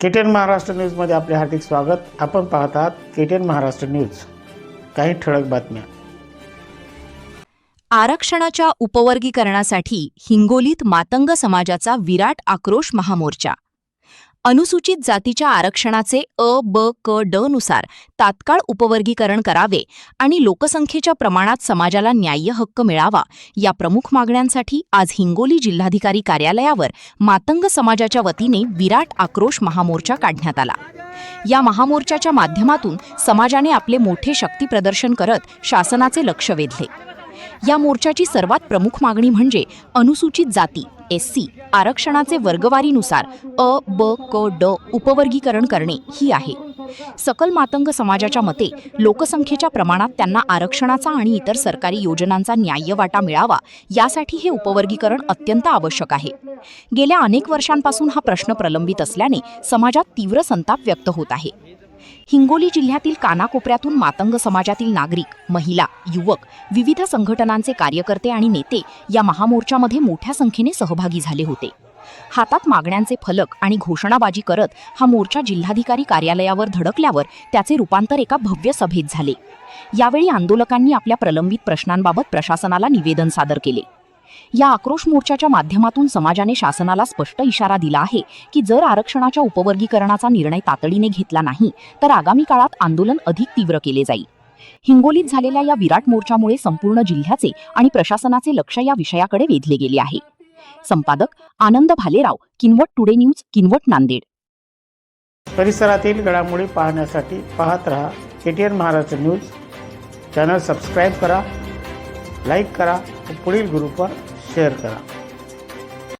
KTN Maharashtra न्यूजमध्ये आपले हार्दिक स्वागत। आपण पाहत आहात केटीएन महाराष्ट्र न्यूज। काही ठळक बातम्या। आरक्षणाच्या उपवर्गीकरणासाठी हिंगोलीत मातंग समाजाचा विराट आक्रोश महामोर्चा। अनुसूचित जातीच्या आरक्षणाचे अ, ब, क, ड नुसार तात्काळ उपवर्गीकरण करावे आणि लोकसंख्येच्या प्रमाणात समाजाला न्याय्य हक्क मिळावा या प्रमुख मागण्यांसाठी आज हिंगोली जिल्हाधिकारी कार्यालयावर मातंग समाजाच्या वतीने विराट आक्रोश महामोर्चा काढण्यात आला। या महामोर्चाच्या माध्यमातून समाजाने आपले मोठे शक्तीप्रदर्शन करत शासनाचे लक्ष वेधले। या मोर्चाची सर्वात प्रमुख मागणी म्हणजे अनुसूचित जाती SC आरक्षणाचे वर्गवारीनुसार अ, ब, क, ड उपवर्गीकरण करणे ही आहे। सकल मातंग समाजाच्या मते लोकसंख्येच्या प्रमाणात त्यांना आरक्षणाचा आणि इतर सरकारी योजनांचा न्याय्य वाटा मिळावा यासाठी हे उपवर्गीकरण अत्यंत आवश्यक आहे। गेल्या अनेक वर्षांपासून हा प्रश्न प्रलंबित असल्याने समाजात तीव्र संताप व्यक्त होत आहे। हिंगोली जिल्ह्यातील कानाकोपऱ्यातून मातंग समाजातील नागरिक, महिला, युवक, विविध संघटनांचे कार्यकर्ते आणि नेते या महामोर्चामध्ये मोठ्या संख्येने सहभागी झाले होते। हातात मागण्यांचे फलक आणि घोषणाबाजी करत हा मोर्चा जिल्हाधिकारी कार्यालयावर धडकल्यावर त्याचे रूपांतर एका भव्य सभेत झाले। यावेळी आंदोलकांनी आपल्या प्रलंबित प्रश्नांबाबत प्रशासनाला निवेदन सादर केले। या आक्रोश मोर्चाच्या माध्यमातून समाजाने शासनाला स्पष्ट इशारा दिला आहे की जर आरक्षणाच्या उपवर्गीकरणाचा निर्णय तातडीने घेतला नाही तर आगामी काळात आंदोलन अधिक तीव्र केले जाईल। हिंगोलीत झालेल्या या विराट मोर्चामुळे संपूर्ण जिल्ह्याचे आणि प्रशासनाचे लक्ष या विषयाकडे वेधले गेले आहे। संपादक आनंद भालेराव, किनवट टुडे न्यूज, किनवट, नांदेड। परिसरातील घडामोडी पाहण्यासाठी पाहत रहा KTN Maharashtra news. Channel subscribe करा, लाईक करा, पुढील ग्रुपवर शेअर करा।